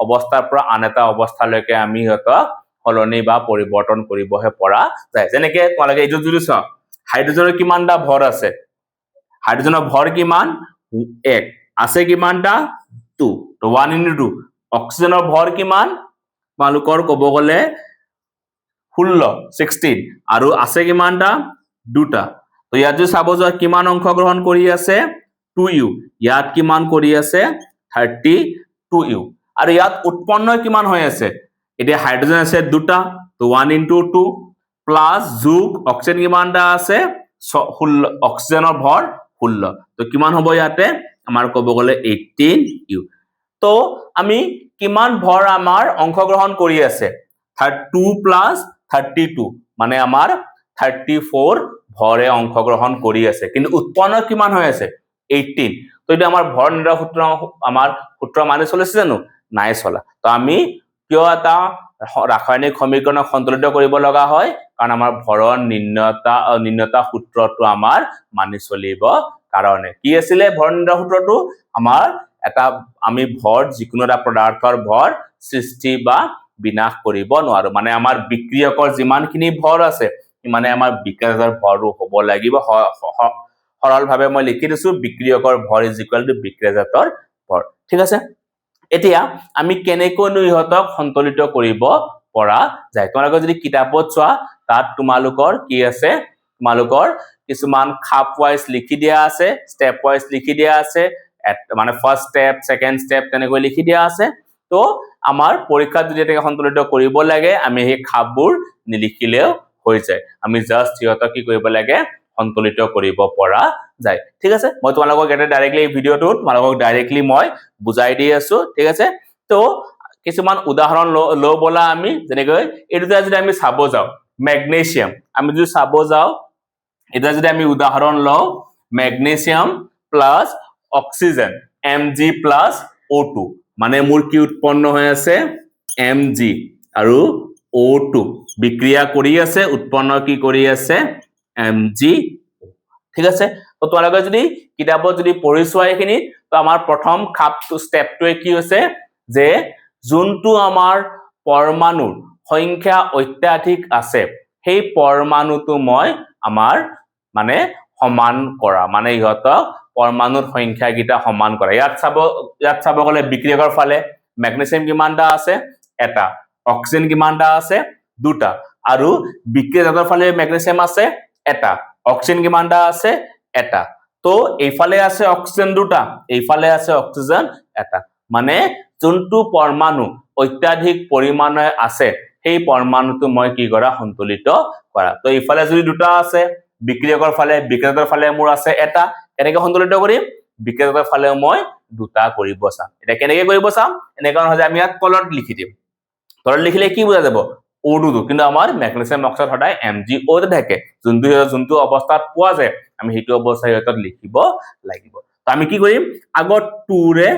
অৱস্থাৰ পৰা আন এটা অৱস্থালৈকে আমি হতক সলনি বা পৰিৱৰ্তন কৰিবহে পৰা যায় যেনেকৈ তোমালোকে এইটো যদি চোৱা হাইড্ৰোজেনৰ কিমানটা ভৰ আছে হাইড্ৰোজেনৰ ভৰ কিমান 1 আছে কিমানটা 2 তো 1 into 2 অক্সিজেনৰ ভৰ কিমান তোমালোকৰ ক'ব গ'লে 16 আৰু আছে কিমানটা দুটা তো ইয়াত যদি চাব যোৱা কিমান অংশগ্ৰহণ কৰি আছে 2u ইয়াত কিমান কৰি আছে 32u আৰু ইয়াত উৎপন্ন কিমান হৈ আছে এতিয়া হাইড্ৰোজেন আছে দুটা তো 1 into 2 প্লাস যোগ অক্সিজেন কিমানটা আছে 16 অক্সিজেনৰ ভৰ 16 তো কিমান হ'ব ইয়াতে আমাৰ ক'ব গ'লে 18u তো আমি কিমান ভৰ আমাৰ অংশগ্ৰহণ কৰি আছে 2 plus 32 মানে আমাৰ 34 ভৰে অংশগ্ৰহণ কৰি আছে কিন্তু উৎপন্ন কিমান হৈ আছে 18 তো এটা আমাৰ ভৰ নিৰ্ণয় সূত্ৰ আমাৰ সূত্ৰ মানে চলিছে জানো নাই চলা তো আমি কিয় এটা ৰাসায়নিক সমীকৰণ সন্তুলিত কৰিব লগা হয় কাৰণ আমাৰ ভৰৰ নিৰ্ণয়তা সূত্ৰটো আমাৰ মানি চলিব কাৰণে কি আছিল ভৰ নিৰ্ণয় সূত্ৰটো আমাৰ এটা আমি ভৰ যিকোনো এটা পদাৰ্থৰ ভৰ সৃষ্টি বা বিনাশ কৰিব নোৱাৰো মানে আমাৰ বিক্ৰিয়কৰ যিমানখিনি ভৰ আছে মানে আমাৰ বিক্ৰিয়কৰ ভৰটো হ'ব লাগিব সৰল ভাৱে মই লিখি দিছো বিক্ৰিয়কৰ ভৰ = বিক্ৰিয়জাতৰ ভৰ ঠিক আছে এতিয়া আমি কেনেকৈ ইহতক সন্তুলিত কৰিব পৰা যায় তোমালোকে যদি কিতাপত চোৱা তাত তোমালোকৰ কি আছে তোমালোকৰ কিছুমান খাপ ওয়াইজ লিখি দিয়া আছে স্টেপ ওয়াইজ লিখি দিয়া আছে মানে ফার্স্ট স্টেপ সেকেন্ড স্টেপ তেনেকৈ লিখি দিয়া আছে তো আমাৰ পৰীক্ষাত যদি এটা সন্তুলিত কৰিব লাগে আমি এই খাপবোৰ নিলিখিলেও হৈ যায় আমি জাস্ট ইহতক কি কৰিব লাগে সন্তুলিত কৰিব পৰা যায় ঠিক আছে মই তোমালোকক এটা ডাইৰেক্টলি এই ভিডিওটো তোমালোকক ডাইৰেক্টলি মই বুজাই দি আছো ঠিক আছে তো কিছুমান উদাহৰণ লো বলা আমি যেনেকৈ এইটো যদি আমি চাব যাও ম্যাগনেসিয়াম আমি যদি চাব যাও এটা যদি আমি উদাহৰণ লও magnesium plus oxygen Mg plus O2 মানে মোৰ কি উৎপন্ন হৈ আছে Mg আৰু O2 বিক্ৰিয়া কৰি আছে উৎপন্ন কি কৰি আছে Mg ঠিক আছে তো তোমালোকে যদি কিতাপত যদি পঢ়িছোৱা এখিনি তো আমাৰ প্ৰথম খাপটো স্টেপটোৱে কি হৈছে যে যোনটো আমাৰ পৰমাণুৰ সংখ্যা অত্যাধিক আছে সেই পৰমাণুটো মই আমাৰ মানে সমান কৰা মানে ইহতক পৰমাণুৰ সংখ্যা গিটা সমান কৰা ইয়াত চাব গলে বিক্ৰিয়কৰ ফালে ম্যাগনেসিয়াম কিমানটা আছে এটা অক্সিজেন কিমানটা আছে দুটা আৰু বিক্ৰিয়কৰ ফালে ম্যাগনেসিয়াম আছে এটা অক্সিজেন কিমানটা আছে এটা তো এইফালে আছে অক্সিজেন দুটা এইফালে আছে অক্সিজেন এটা মানে যোনটো পৰমাণু অত্যাধিক পৰিমাণে আছে সেই পৰমাণুটো মই কি কৰা সন্তুলিত কৰা তো এইফালে যদি দুটা আছে বিক্ৰিয়কৰ ফালে মোৰ আছে এটা এনেকৈ সন্তুলিত কৰিম বিক্ৰিয়কৰ ফালে মই দুটা কৰিব চাম এটা কেনেকৈ কৰিব চাম এনেকৈ হয় যে আমি ইয়াত তলত লিখি দিম তলত লিখিলে কি বুজা যাব O2 কিন্তু আমাৰ ম্যাগনেসিয়াম অক্সাইড সদায় MgO তে থাকে যোনটো অৱস্থাত পোৱা যায় আমি হেতু অৱস্থা ইয়াত লিখিব লাগিব তো আমি কি কৰিম আগত 2 ৰে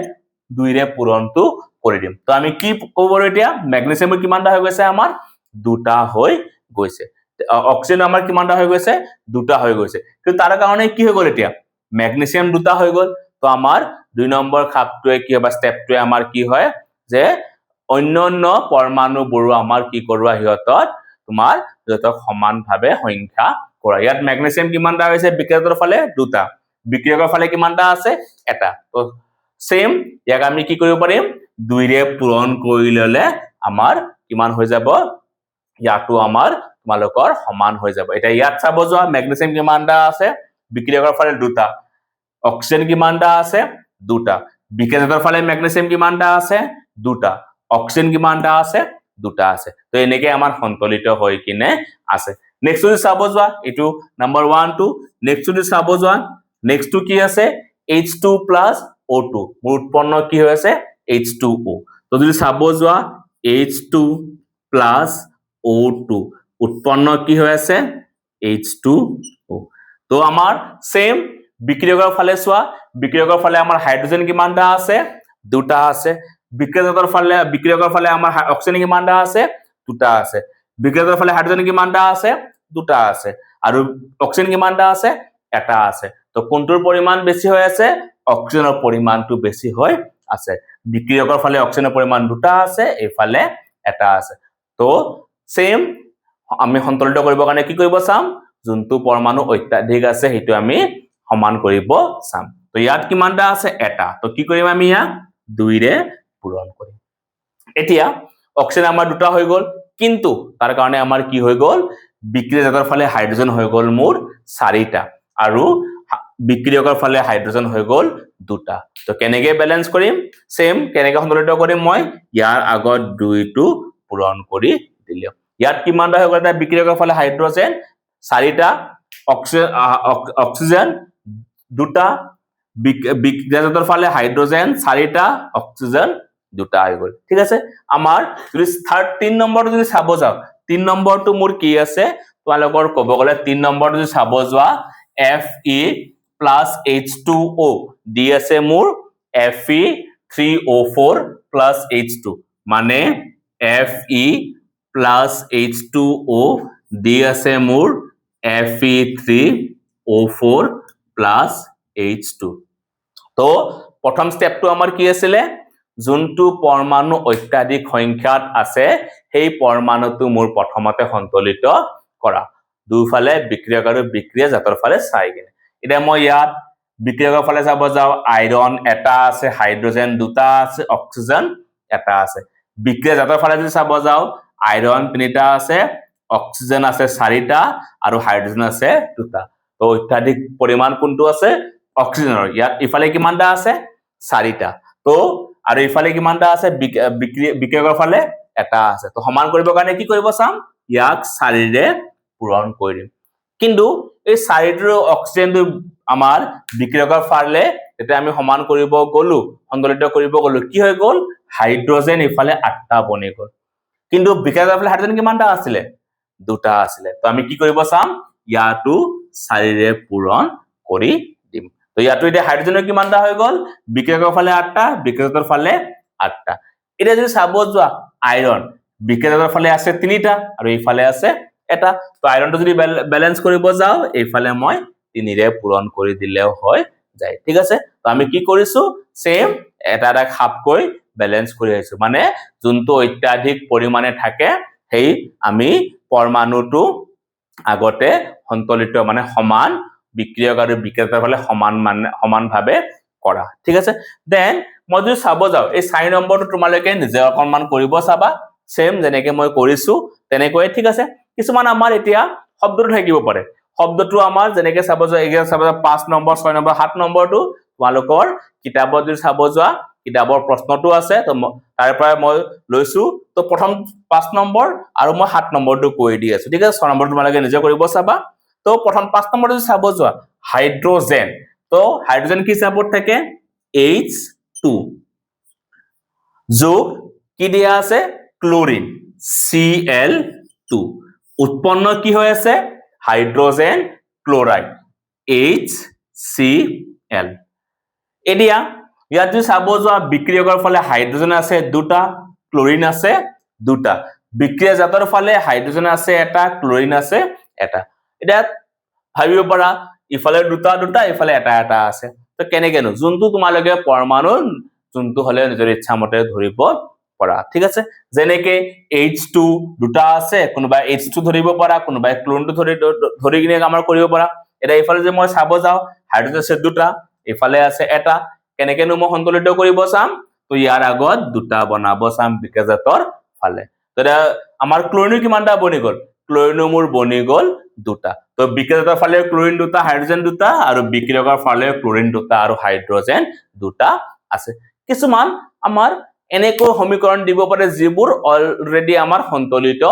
2 ৰে পূৰণটো কৰি দিম তো আমি কি ক'ব এতিয়া ম্যাগনেসিয়াম কিমানটা হৈ গৈছে আমাৰ দুটা হৈ গৈছে অক্সিজেন আমাৰ কিমানটা হৈ গৈছে দুটা হৈ গৈছে কিন্তু তাৰ কাৰণে কি হৈ গ'ল এতিয়া ম্যাগনেসিয়াম দুটা হৈ গ'ল তো আমাৰ 2 নম্বৰ খাপটোৱে কি বা স্টেপটোৱে আমাৰ কি হয় যে অন্যান্য পৰমাণুবোৰ আমাৰ কি কৰোৱা হিয়তত তোমাৰ যতক সমান ভাবে সংখ্যা কৰা ইয়াত ম্যাগনেসিয়াম কিমানটা হৈছে বিক্ৰিয়কৰ ফালে দুটা বিক্ৰিয়কৰ ফালে কিমানটা আছে এটা তো সেম ইয়াক আমি কি কৰিব পাৰিম 2 ৰে পূৰণ কৰি ললে আমাৰ কিমান হৈ যাব ইয়াটো আমাৰ তোমালোকৰ সমান হৈ যাব এটা ইয়াত চাব যোৱা ম্যাগনেসিয়াম কিমানটা আছে বিক্ৰিয়কৰ ফালে দুটা অক্সিজেন কিমানটা আছে দুটা বিক্ৰিয়কৰ ফালে ম্যাগনেসিয়াম কিমানটা আছে দুটা অক্সিজেন কিমানটা আছে দুটা আছে তো এনেকৈ আমাৰ সন্তুলিত হৈ কিনে আছে নেক্সট যদি চাব যোৱা এটো নম্বৰ 1 2 নেক্সট যদি চাব যোৱা নেক্সট কি আছে H2 O2 মোৰ উৎপন্ন কি হৈ আছে H2O তো যদি চাব যোৱা H2 O2 উৎপন্ন কি হৈ আছে H2O তো আমাৰ সেম বিক্ৰিয়কৰ ফালে চোৱা বিক্ৰিয়কৰ ফালে আমাৰ হাইড্ৰোজেন কিমানটা আছে দুটা আছে বিক্ৰিয়কৰ ফালে আমাৰ অক্সিজেন কিমানটা আছে দুটা আছে বিক্ৰিয়কৰ ফালে হাইড্ৰোজেন কিমানটা আছে দুটা আছে আৰু অক্সিজেন কিমানটা আছে এটা আছে তো কোনটোৰ পৰিমাণ বেছি হৈ আছে অক্সিজেনৰ পৰিমাণটো বেছি হৈ আছে বিক্ৰিয়কৰ ফালে অক্সিজেনৰ পৰিমাণ দুটা আছে এইফালে এটা আছে তো সেম আমি সন্তুলিত কৰিবৰ কাৰণে কি কৰিব চাম যোনটো পৰমাণু অত্যাধিক আছে হেতু আমি সমান কৰিব চাম তো ইয়াত কিমানটা আছে এটা তো কি কৰিম আমি ইয়া 2 ৰে পূৰণ কৰিম এতিয়া অক্সিজেন আমাৰ দুটা হৈ গল কিন্তু তাৰ কাৰণে আমাৰ কি হৈ গল বিক্ৰিয়া জাতৰ ফালে হাইড্ৰোজেন হৈ গল মোৰ 4টা আৰু বিক্ৰিয়কৰ ফালে হাইড্ৰোজেন হৈ গল দুটা তো কেনেকৈ বেলেন্স কৰিম সেম কেনেকৈ সন্তুলিত কৰিম মই ইয়াৰ আগত 2 টো পূৰণ কৰি দিলে ইয়াত কিমানটা হৈ গল এটা বিক্ৰিয়কৰ ফালে হাইড্ৰোজেন 4টা অক্সিজেন দুটা বিক্ৰিয়া জাতৰ ফালে হাইড্ৰোজেন 4টা অক্সিজেন দুটা হৈ গল ঠিক আছে আমাৰ যদি 3 নম্বৰ যদি চাব যাও 3 নম্বৰটো মোৰ কি আছে তোমালোকৰ ক'ব গলে 3 নম্বৰ যদি চাব যোৱা Fe plus H2O দি আছে মোৰ Fe3O4 plus H2 মানে Fe plus H2O দি আছে মোৰ Fe3O4 plus H2 তো প্ৰথম স্টেপটো আমাৰ কি আছিল যোনটো পৰমাণু অত্যাধিক সংখ্যাত আছে সেই পৰমাণুটো মোৰ প্ৰথমতে সন্তুলিত কৰা দুফালে বিক্ৰিয়ক আৰু বিক্ৰিয়া জাতৰ ফালে চাই গিনে এটা মই ইয়াত বিক্ৰিয়কৰ ফালে যাব যাও আইৰন এটা আছে হাইড্ৰোজেন দুটা আছে অক্সিজেন এটা আছে বিক্ৰিয়া জাতৰ ফালে যদি চাব যাও আইৰন 3টা আছে অক্সিজেন আছে 4টা আৰু হাইড্ৰোজেন আছে দুটা তো অত্যাধিক পৰিমাণ কোনটো আছে অক্সিজেনৰ ইয়াত ইফালে কিমানটা আছে 4টা তো আৰু ইফালে কিমানটা আছে বিক্ৰিয়কৰ ফালে এটা আছে তো সমান কৰিবৰ কাৰণে কি কৰিব চাম ইয়াক 4 ৰে পূৰণ কৰিম কিন্তু এই 4টোৰ অক্সিজেনটো আমাৰ বিক্ৰিয়কৰ ফালে এটা আমি সমান কৰিব গলো সন্তুলিত কৰিব গলো কি হৈ গল হাইড্ৰোজেন ইফালে 8টা বনি গল কিন্তু বিক্ৰিয়কৰ ফালে হাইড্ৰোজেন কিমানটা আছিল দুটা আছিল তো আমি কি কৰিব চাম ইয়াটো 4 ৰে পূৰণ কৰি দিম তো ইয়াটো এতিয়া হাইড্ৰোজেনৰ কিমানটা হৈ গল বিক্ৰিয়কৰ ফালে 8টা বিক্ৰিয়কৰ ফালে 8টা এটা যদি চাব যোৱা আইৰন বিক্ৰিয়কৰ ফালে আছে 3টা আৰু এইফালে আছে এটা তো আইৰনটো যদি ব্যালেন্স কৰিব যাও এইফালে মই 3 ৰে পূৰণ কৰি দিলেও হয় যায় ঠিক আছে তো আমি কি কৰিছো সেম এটা এটা খাপকৈ ব্যালেন্স কৰি আইছো মানে যোনটো অত্যাধিক পৰিমাণে থাকে সেই আমি পৰমাণুটো আগতে সন্তুলিত মানে সমান বিক্ৰিয়ক আৰু বিক্ৰিয়কৰ ফালে সমানভাৱে কৰা ঠিক আছে দেন মই যদি চাব যাও এই 4 নম্বৰটো তোমালোকে নিজে অকমান কৰিব চাবা সেম যেনেকৈ মই কৰিছো তেনেকৈ ঠিক আছে কিছুমান আমাৰ এতিয়া শব্দটো থাকিব পাৰে শব্দটো আমাৰ যেনেকৈ চাব যাও এগিয়া চাব 5 নম্বৰ 6 নম্বৰ 7 নম্বৰটো তোমালোকৰ কিতাপত যদি চাব যোৱা কিতাপৰ প্ৰশ্নটো আছে তো তাৰ পৰা মই লৈছো তো প্ৰথম 5 নম্বৰ আৰু মই 7 নম্বৰটো কৈ দি আছো ঠিক আছে 6 নম্বৰ তোমালোকে নিজে কৰিব চাবা তো প্ৰথম 5 নম্বৰ যদি চাব যোৱা হাইড্ৰোজেন তো হাইড্ৰোজেন কি হিচাপত থাকে H2 যোগ কি দিয়া আছে ক্লোৰিন Cl2 উৎপন্ন কি হৈ আছে হাইড্ৰোজেন ক্লোৰাইড HCl এতিয়া ইয়াত যদি চাব যোৱা বিক্ৰিয়কৰ ফালে হাইড্ৰোজেন আছে দুটা ক্লোৰিন আছে দুটা বিক্ৰিয়া জাতৰ ফালে হাইড্ৰোজেন আছে এটা ক্লোৰিন আছে এটা এটা ভাবিব পাৰা ইফালে দুটা দুটা ইফালে এটা এটা আছে তো কেনেকেনো যোনটো তোমালোকে পৰমাণু যোনটো হলে নিজৰ ইচ্ছা মতে ধৰিব পৰা ঠিক আছে যেনেকৈ H2 দুটা আছে কোনোবাই H2 ধৰিব পৰা কোনোবাই ক্লোৰিনটো ধৰি কিনে আমাৰ কৰিব পৰা এটা ইফালে যে মই চাব যাও হাইড্ৰোজেন আছে দুটা ইফালে আছে এটা কেনেকেনো মই সন্তুলিত কৰিব চাম তো ইয়াৰ আগত দুটা বনাব চাম বিক্ৰিয়া জাতৰ ফালে তো আমাৰ ক্লোৰিন কিমানটা বনি গল ক্লোৰিন মোৰ বনি গল দুটা তো বিক্ৰিয়া জাতৰ ফালে ক্লোৰিন দুটা হাইড্ৰোজেন দুটা আৰু বিক্ৰিয়কৰ ফালে ক্লোৰিন দুটা আৰু হাইড্ৰোজেন দুটা আছে কিছুমান আমাৰ এনেকৈ সমীকৰণ দিব পাৰে যিবোৰ অলৰেডি আমাৰ সন্তুলিত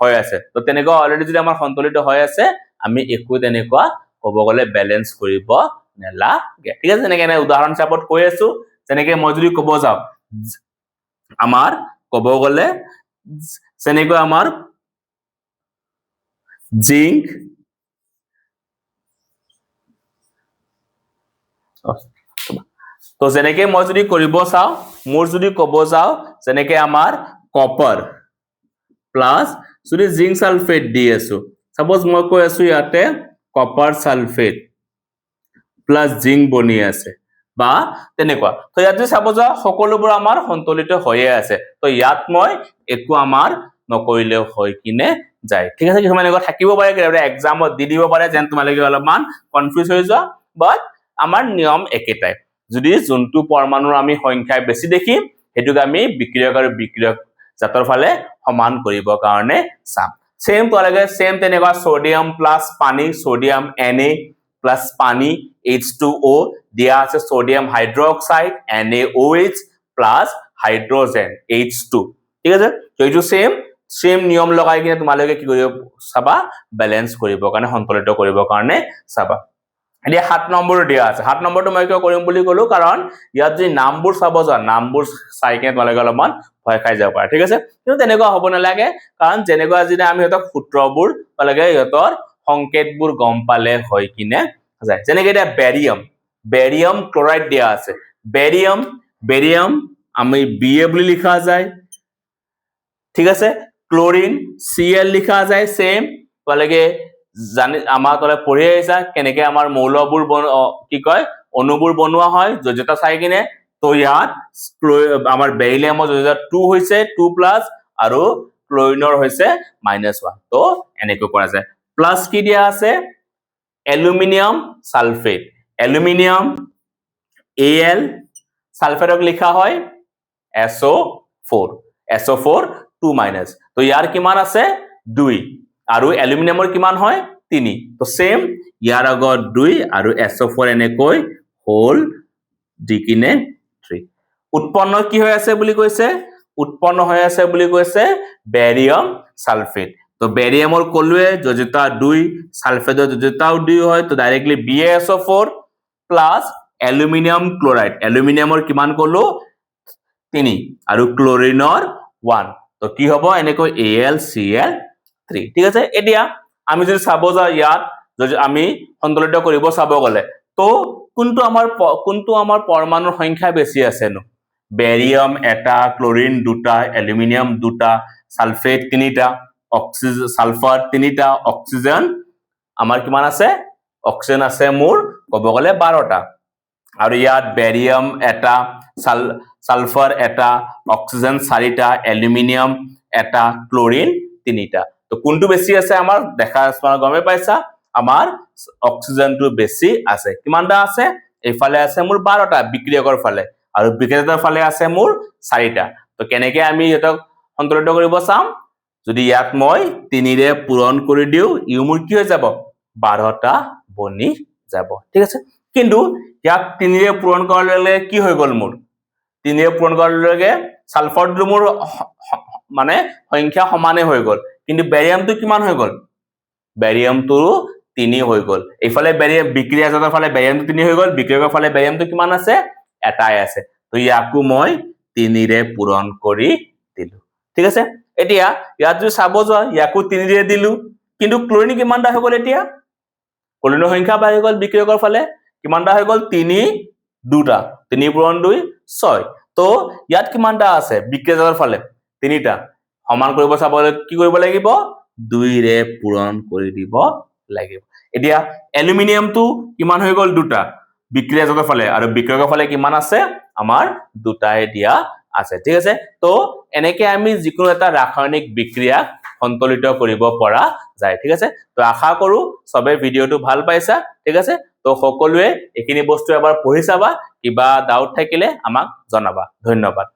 হৈ আছে তো তেনেকুৱা অলৰেডি যদি আমাৰ সন্তুলিত হৈ আছে আমি একো তেনেকুৱা ক'ব গলে ব্যালেন্স কৰিব নেলাগে ঠিক আছে যেনেকৈ উদাহৰণ হিচাপত কৈ আছো যেনেকৈ মই যদি ক'ব যাও আমাৰ ক'ব গলে যেনেকৈ আমাৰ জিংক তো যেনেকৈ মই যদি কৰিব চাও মোৰ যদি ক'ব যাও যেনেকৈ আমাৰ কপাৰ প্লাস যদি জিংক সালফেট দি আছো সাপোজ মই কৈ আছো ইয়াতে কপাৰ সালফেট প্লাস জিংক বনি আছে বা তেনেকুৱা তো ইয়াত যে সাপোজ সকলোবোৰ আমাৰ সন্তুলিত হৈয়ে আছে তো ইয়াত মই একো আমাৰ নকৰিলেও হয় কিনে যায় ঠিক আছে কিছুমান এনেকুৱা থাকিব পাৰে কেতিয়াবা এক্সামত দি দিব পাৰে যেন তোমালোকে অলপমান কনফিউজ হৈ যোৱা বাট আমাৰ নিয়ম একেটাই যদি যোনটো পৰমাণুৰ আমি সংখ্যা বেছি দেখিম হেতুক আমি বিক্ৰিয়ক আৰু বিক্ৰিয়ক জাতৰ ফালে সমান কৰিব কাৰণে চাম সেম তোলাগে সেম তেনেকুৱা সোডিয়াম প্লাস পানী সোডিয়াম Na প্লাস পানী H2O দিয়া আছে sodium hydroxide NaOH plus hydrogen H2 ঠিক আছে তো এইটো সেম নিয়ম লগাই কিনে তোমালোকে কি কৰিব চাবা ব্যালেন্স কৰিব কাৰণে সন্তুলিত কৰিব কাৰণে চাবা এতিয়া 7 নম্বৰ দিয়া আছে 7 নম্বৰটো মই কিয় কৰিম বুলি কলো কাৰণ ইয়াত যে নামবোৰ চাব যা নামবোৰ চাই কিনে তোমালোকে অলপমান ভয় খাই যাব পাৰে ঠিক আছে কিন্তু তেনেকুৱা হ'ব নালাগে কাৰণ যেনেকুৱা যদি আমি হতক সূত্ৰবোৰ তোমালোকে ইহতৰ সংকেতবোৰ গম পালে হয় কিনে যায় যেনেকৈ এটা বেৰিয়াম ক্লোৰাইড দিয়া আছে বেৰিয়াম আমি Ba বুলি লিখা যায় ঠিক আছে ক্লোৰিন Cl লিখা যায় সেম তোমালোকে জানি আমাৰ তলে পঢ়ি আহিছা কেনেকৈ আমাৰ মৌলবোৰ কি কয় অনুবোৰ বনোৱা হয় যোজতা চাই কিনে তো ইয়াত আমাৰ বেৰিলিয়ামৰ যোজতা 2 হৈছে 2+ আৰু ক্লোৰিনৰ হৈছে -1 তো এনেকৈ কৰা যায় প্লাস কি দিয়া আছে এলুমিনিয়াম সালফেট এলুমিনিয়াম Al সালফেটক লিখা হয় SO4 2- তো ইয়াৰ কিমান আছে 2 আৰু এলুমিনিয়ামৰ কিমান হয় 3 তো সেম ইয়াৰ আগত 2 আৰু SO4 এনেকৈ হোল দি কিনে 3 উৎপন্ন কি হৈ আছে বুলি কৈছে উৎপন্ন হৈ আছে বুলি কৈছে বেৰিয়াম সালফেট তো বেৰিয়ামৰ কলুৱে যোজতা 2 সালফেটৰ যোজতাও 2 হয় তো directly BaSO4 plus aluminium chloride এলুমিনিয়ামৰ কিমান কলো 3 আৰু ক্লোৰিনৰ 1 তো কি হ'ব এনেকৈ AlCl3 ঠিক আছে এতিয়া আমি যদি চাব যা ইয়াত যদি আমি সন্তুলিত কৰিব চাব গলে তো কোনটো আমাৰ পৰমাণুৰ সংখ্যা বেছি আছে নো বেৰিয়াম এটা ক্লোৰিন দুটা এলুমিনিয়াম দুটা সালফেট তিনিটা অক্সিজেন সালফাৰ তিনিটা অক্সিজেন আমাৰ কিমান আছে অক্সিজেন আছে মোৰ কব গলে 12টা আৰু ইয়াত বেৰিয়াম এটা সালফাৰ এটা অক্সিজেন 4টা এলুমিনিয়াম এটা ক্লোৰিন 3টা তো কোনটো বেছি আছে আমাৰ দেখা গমে পাইছা আমাৰ অক্সিজেনটো বেছি আছে কিমানটা আছে এইফালে আছে মোৰ 12টা বিক্ৰিয়কৰ ফালে আৰু বিক্ৰিয়কৰ ফালে আছে মোৰ 4টা তো কেনেকৈ আমি এতক সন্তুলিত কৰিব চাম যদি ইয়াত মই 3 ৰে পূৰণ কৰি দিও ইউ মোৰ কি হৈ যাব 12টা বনি যাব ঠিক আছে কিন্তু ইয়াক 3 ৰে পূৰণ কৰালে কি হৈ গল মোৰ 3 ৰে পূৰণ কৰালে সালফাৰটো মোৰ মানে সংখ্যা সমানে হৈ গল কিন্তু বেৰিয়ামটো কিমান হৈ গল বেৰিয়ামটো 3 হৈ গল এইফালে বেৰিয়াম বিক্ৰিয়া জাতৰ ফালে বেৰিয়ামটো 3 হৈ গল বিক্ৰিয়কৰ ফালে বেৰিয়ামটো কিমান আছে এটাই আছে তো ইয়াকু মই 3 ৰে পূৰণ কৰি দিলো ঠিক আছে এতিয়া ইয়াত যদি চাব যোৱা ইয়াকু 3 ৰে দিলু কিন্তু ক্লোৰিন কিমানটা হৈ গল এতিয়া ক্লোৰিনৰ সংখ্যা বাঢ়ি গল বিক্ৰিয়কৰ ফালে কিমানটা হৈ গল 3 দুটা 3 পূৰণ 2 6 তো ইয়াত কিমানটা আছে বিক্ৰিয়া জাতৰ ফালে 3টা সমান কৰিব চাবলৈ কি কৰিব লাগিব 2 ৰে পূৰণ কৰি দিব লাগিব এতিয়া এলুমিনিয়ামটো কিমান হৈ গল দুটা বিক্ৰিয়া জাতৰ ফালে আৰু বিক্ৰিয়কৰ ফালে কিমান আছে আমাৰ দুটাই দিয়া আছে ঠিক আছে তো এনেকৈ আমি যিকোনো এটা ৰাসায়নিক বিক্ৰিয়া সন্তুলিত কৰিব পৰা যায় ঠিক আছে তো আশা কৰো সবে ভিডিওটো ভাল পাইছা ঠিক আছে তো সকলোৱে এখিনি বস্তু এবাৰ পঢ়ি চাবা কিবা ডাউট থাকিলে আমাক জনাবা ধন্যবাদ